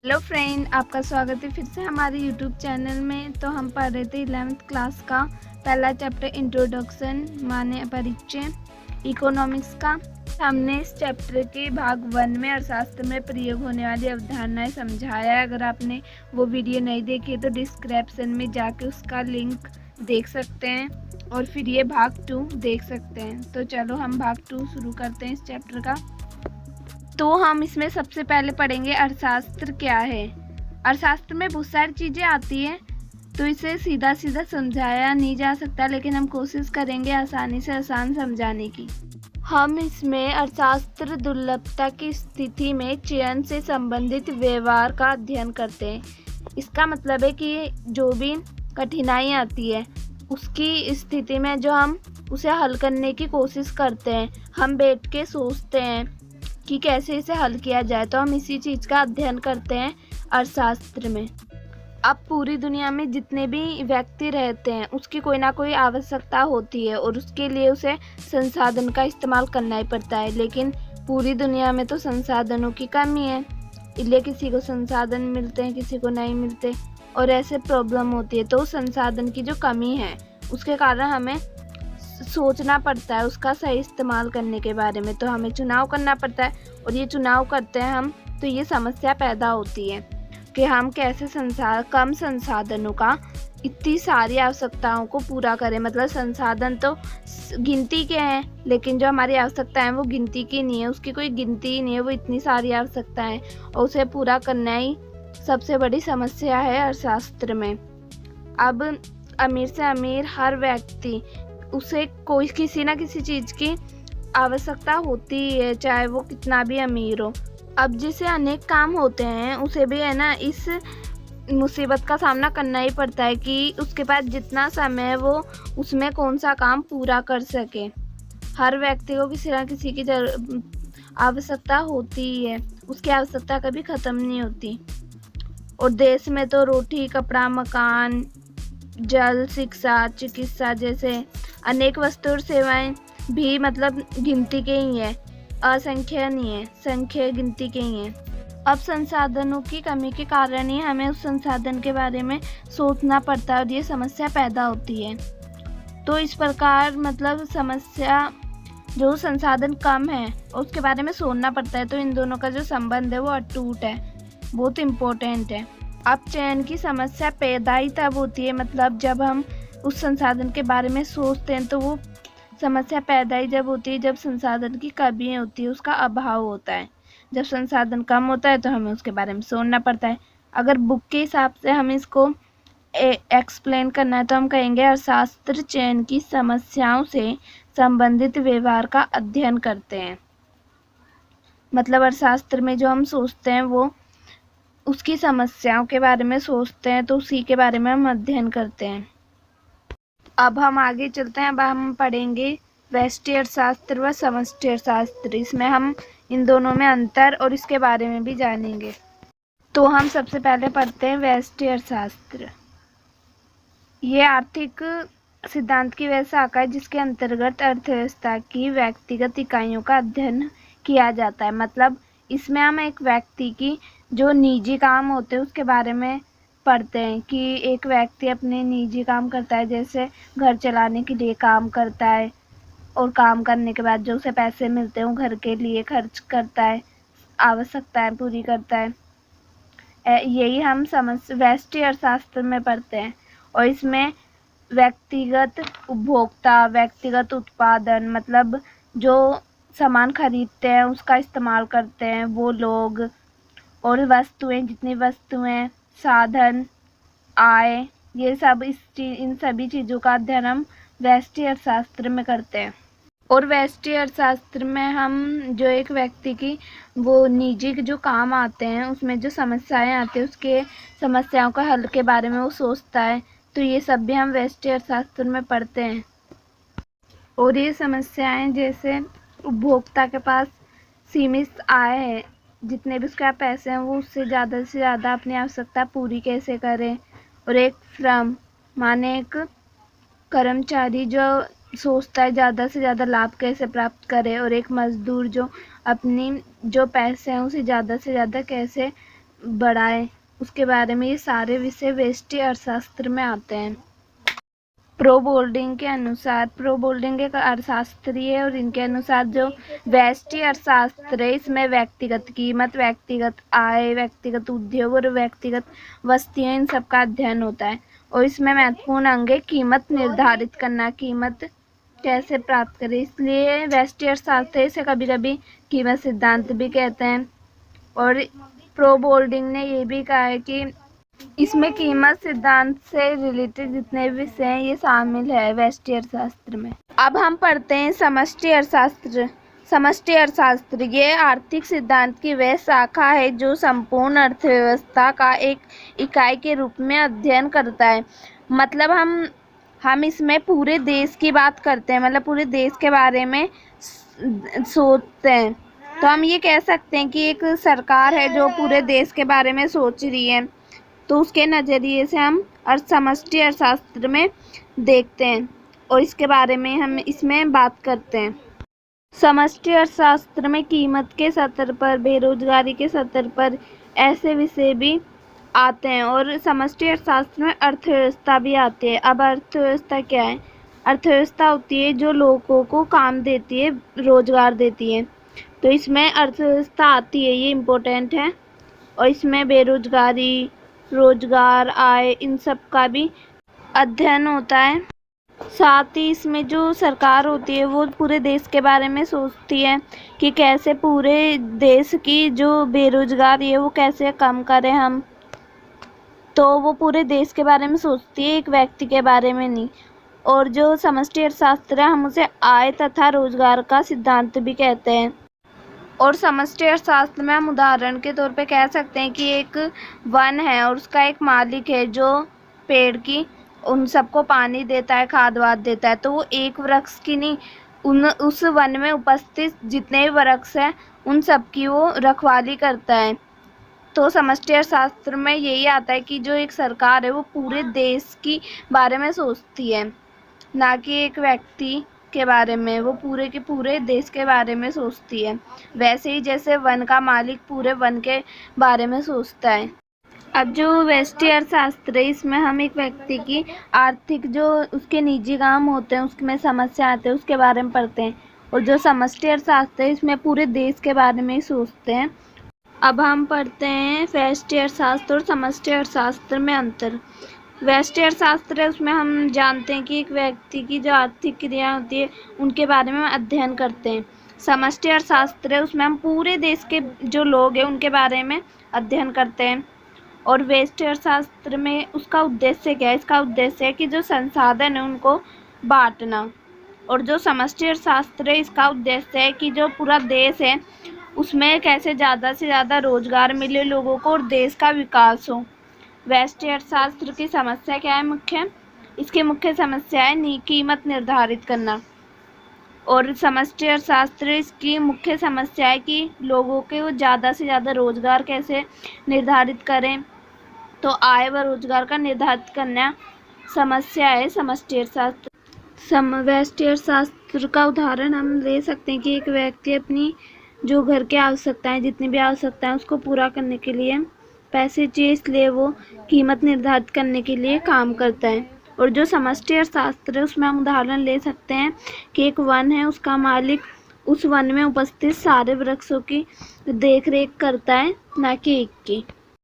Hello friend, आपका स्वागत है फिर से हमारे यूट्यूब चैनल में। तो हम पढ़ रहे थे 11th क्लास का पहला चैप्टर इंट्रोडक्शन माने परिचय इकोनॉमिक्स का। हमने इस चैप्टर के भाग 1 में अर्थशास्त्र में प्रयोग होने वाली अवधारणाएं समझाया है। अगर आपने वो वीडियो नहीं देखी है तो डिस्क्रिप्शन में जाके उसका लिंक देख सकते हैं और फिर ये भाग 2 देख सकते हैं। तो चलो हम भाग 2 शुरू करते हैं इस चैप्टर का। तो हम इसमें सबसे पहले पढ़ेंगे अर्थशास्त्र क्या है। अर्थशास्त्र में बहुत सारी चीज़ें आती हैं तो इसे सीधा सीधा समझाया नहीं जा सकता, लेकिन हम कोशिश करेंगे आसानी से आसान समझाने की। हम इसमें अर्थशास्त्र दुर्लभता की स्थिति में चयन से संबंधित व्यवहार का अध्ययन करते हैं। इसका मतलब है कि जो भी कठिनाई आती है उसकी स्थिति में जो हम उसे हल करने की कोशिश करते हैं, हम बैठ के सोचते हैं कि कैसे इसे हल किया जाए, तो हम इसी चीज़ का अध्ययन करते हैं अर्थशास्त्र में। अब पूरी दुनिया में जितने भी व्यक्ति रहते हैं उसकी कोई ना कोई आवश्यकता होती है और उसके लिए उसे संसाधन का इस्तेमाल करना ही पड़ता है, लेकिन पूरी दुनिया में तो संसाधनों की कमी है, इसलिए किसी को संसाधन मिलते हैं किसी को नहीं मिलते और ऐसे प्रॉब्लम होती है। तो संसाधन की जो कमी है उसके कारण हमें सोचना पड़ता है उसका सही इस्तेमाल करने के बारे में, तो हमें चुनाव करना पड़ता है और ये चुनाव करते हैं हम, तो ये समस्या पैदा होती है कि हम कैसे कम संसाधनों का इतनी सारी आवश्यकताओं को पूरा करें। मतलब संसाधन तो गिनती के हैं लेकिन जो हमारी आवश्यकता है वो गिनती की नहीं है, उसकी कोई गिनती ही नहीं है, वो इतनी सारी आवश्यकता है और उसे पूरा करना ही सबसे बड़ी समस्या है अर्थशास्त्र में। अब अमीर से अमीर हर व्यक्ति उसे कोई किसी ना किसी चीज़ की आवश्यकता होती है, चाहे वो कितना भी अमीर हो। अब जिसे अनेक काम होते हैं उसे भी है ना इस मुसीबत का सामना करना ही पड़ता है कि उसके पास जितना समय है वो उसमें कौन सा काम पूरा कर सके। हर व्यक्ति को किसी ना किसी की आवश्यकता होती ही है, उसकी आवश्यकता कभी ख़त्म नहीं होती। और देश में तो रोटी कपड़ा मकान जल शिक्षा चिकित्सा जैसे अनेक वस्तु और सेवाएं भी मतलब गिनती के ही है, असंख्य नहीं है, संख्या गिनती के ही है। अब संसाधनों की कमी के कारण ही हमें उस संसाधन के बारे में सोचना पड़ता है और ये समस्या पैदा होती है। तो इस प्रकार मतलब समस्या जो संसाधन कम है उसके बारे में सोचना पड़ता है, तो इन दोनों का जो संबंध है वो अटूट है, बहुत इम्पोर्टेंट है। अब चयन की समस्या पैदा ही तब होती है, मतलब जब हम उस संसाधन के बारे में सोचते हैं तो वो समस्या पैदा ही जब होती है जब संसाधन की कमी होती है, उसका अभाव होता है। जब संसाधन कम होता है तो हमें उसके बारे में सोचना पड़ता है। अगर बुक के हिसाब से हम इसको एक्सप्लेन करना है तो हम कहेंगे अर्थशास्त्र चयन की समस्याओं से संबंधित व्यवहार का अध्ययन करते हैं। मतलब अर्थशास्त्र में जो हम सोचते हैं वो उसकी समस्याओं के बारे में सोचते हैं, तो उसी के बारे में हम अध्ययन करते हैं। अब हम आगे चलते हैं। अब हम पढ़ेंगे व्यष्टि अर्थशास्त्र व समष्टि अर्थशास्त्र। इसमें हम इन दोनों में अंतर और इसके बारे में भी जानेंगे। तो हम सबसे पहले पढ़ते हैं व्यष्टि अर्थशास्त्र। ये आर्थिक सिद्धांत की वह शाखा है जिसके अंतर्गत अर्थव्यवस्था की व्यक्तिगत इकाइयों का अध्ययन किया जाता है। मतलब इसमें हम एक व्यक्ति की जो निजी काम होते हैं उसके बारे में पढ़ते हैं कि एक व्यक्ति अपने निजी काम करता है, जैसे घर चलाने के लिए काम करता है और काम करने के बाद जो उसे पैसे मिलते हैं वो घर के लिए खर्च करता है, आवश्यकताएं पूरी करता है। यही हम व्यष्टि अर्थशास्त्र में पढ़ते हैं। और इसमें व्यक्तिगत उपभोक्ता व्यक्तिगत उत्पादन मतलब जो सामान खरीदते हैं उसका इस्तेमाल करते हैं वो लोग, और वस्तुएं जितनी वस्तुएं साधन आय ये सब इन सभी चीज़ों का अध्ययन हम व्यष्टि अर्थशास्त्र में करते हैं। और व्यष्टि अर्थशास्त्र में हम जो एक व्यक्ति की वो निजी के जो काम आते हैं उसमें जो समस्याएं आती हैं उसके समस्याओं का हल के बारे में वो सोचता है, तो ये सब भी हम व्यष्टि अर्थशास्त्र में पढ़ते हैं। और ये समस्याएं जैसे उपभोक्ता के पास सीमित आय है, जितने भी उसके पैसे हैं वो उससे ज़्यादा से ज़्यादा अपनी आवश्यकता पूरी कैसे करें। और एक फर्म माने एक कर्मचारी जो सोचता है ज़्यादा से ज़्यादा लाभ कैसे प्राप्त करे, और एक मज़दूर जो अपनी जो पैसे हैं उसे ज़्यादा से ज़्यादा कैसे बढ़ाए, उसके बारे में ये सारे विषय व्यष्टि अर्थशास्त्र में आते हैं। प्रो बोल्डिंग के अनुसार, प्रो बोल्डिंग एक अर्थशास्त्री है और इनके अनुसार जो व्यष्टि अर्थशास्त्र है इसमें व्यक्तिगत कीमत, व्यक्तिगत आय, व्यक्तिगत उद्योग और व्यक्तिगत वस्तुएं इन सब का अध्ययन होता है। और इसमें महत्वपूर्ण अंग है कीमत निर्धारित करना, कीमत कैसे प्राप्त करें, इसलिए व्यष्टि अर्थशास्त्र इसे कभी कभी कीमत सिद्धांत भी कहते हैं। और प्रो बोल्डिंग ने ये भी कहा है कि इसमें कीमत सिद्धांत से रिलेटेड जितने भी विषय हैं ये शामिल है व्यष्टि अर्थशास्त्र में। अब हम पढ़ते हैं समष्टि अर्थशास्त्र। समष्टि अर्थशास्त्र ये आर्थिक सिद्धांत की वह शाखा है जो संपूर्ण अर्थव्यवस्था का एक इकाई के रूप में अध्ययन करता है। मतलब हम इसमें पूरे देश की बात करते हैं, मतलब पूरे देश के बारे में सोचते हैं। तो हम ये कह सकते हैं कि एक सरकार है जो पूरे देश के बारे में सोच रही है, तो उसके नज़रिए से हम समष्टि अर्थशास्त्र में देखते हैं और इसके बारे में हम इसमें बात करते हैं। समष्टि अर्थशास्त्र में कीमत के स्तर पर, बेरोजगारी के स्तर पर ऐसे विषय भी आते हैं। और समष्टि अर्थशास्त्र में अर्थव्यवस्था भी आती है। अब अर्थव्यवस्था क्या है? अर्थव्यवस्था होती है जो लोगों को काम देती है, रोजगार देती है। तो इसमें अर्थव्यवस्था आती है, ये इम्पोर्टेंट है। और इसमें बेरोजगारी, रोजगार, आय, इन सब का भी अध्ययन होता है। साथ ही इसमें जो सरकार होती है वो पूरे देश के बारे में सोचती है कि कैसे पूरे देश की जो बेरोजगारी है वो कैसे कम करें हम। तो वो पूरे देश के बारे में सोचती है, एक व्यक्ति के बारे में नहीं। और जो समष्टि अर्थशास्त्र है हम उसे आय तथा रोजगार का सिद्धांत भी कहते हैं। और समष्टि अर्थशास्त्र में हम उदाहरण के तौर पे कह सकते हैं कि एक वन है और उसका एक मालिक है जो पेड़ की उन सबको पानी देता है, खाद वाद देता है। तो वो एक वृक्ष की नहीं, उस वन में उपस्थित जितने भी वृक्ष हैं उन सब की वो रखवाली करता है। तो समष्टि अर्थशास्त्र में यही आता है कि जो एक सरकार है वो पूरे देश की बारे में सोचती है, ना कि एक व्यक्ति के बारे में। वो पूरे के पूरे देश के बारे में सोचती है, वैसे ही जैसे वन का मालिक पूरे वन के बारे में सोचता है। अब जो व्यष्टि अर्थशास्त्र है इसमें हम एक व्यक्ति की आर्थिक जो उसके निजी काम होते हैं उसमें समस्या आते हैं उसके बारे में पढ़ते हैं। और जो समष्टि अर्थशास्त्र है इसमें पूरे देश के बारे में ही सोचते हैं। अब हम पढ़ते हैं व्यष्टि अर्थशास्त्र और समष्टि अर्थशास्त्र में अंतर। व्यष्टि अर्थशास्त्र है उसमें हम जानते हैं कि एक व्यक्ति की जो आर्थिक क्रिया होती है उनके बारे में अध्ययन करते हैं। समष्टि अर्थशास्त्र है उसमें हम पूरे देश के जो लोग हैं उनके बारे में अध्ययन करते हैं। और व्यष्टि अर्थशास्त्र में उसका उद्देश्य क्या है? इसका उद्देश्य है कि जो संसाधन है उनको बांटना। और जो समष्टि अर्थशास्त्र है इसका उद्देश्य है कि जो पूरा देश है उसमें कैसे ज़्यादा से ज़्यादा रोजगार मिले लोगों को और देश का विकास हो। व्यष्टि अर्थशास्त्र की समस्या क्या है मुख्य? इसकी मुख्य समस्या है कीमत निर्धारित करना। और समष्टि अर्थशास्त्र इसकी मुख्य समस्या है कि लोगों के वो ज़्यादा से ज़्यादा रोजगार कैसे निर्धारित करें। तो आय व रोजगार का निर्धारित करना समस्या है समष्टि अर्थशास्त्र। व्यष्टि अर्थशास्त्र का उदाहरण हम ले सकते हैं कि एक व्यक्ति अपनी जो घर की आवश्यकताएं, जितनी भी आवश्यकताएं उसको पूरा करने के लिए पैसे चाहिए, इसलिए वो कीमत निर्धारित करने के लिए काम करता है। और जो समष्टि अर्थशास्त्र है उसमें हम उदाहरण ले सकते हैं कि एक वन है, उसका मालिक उस वन में उपस्थित सारे वृक्षों की देख रेख करता है, ना कि एक की।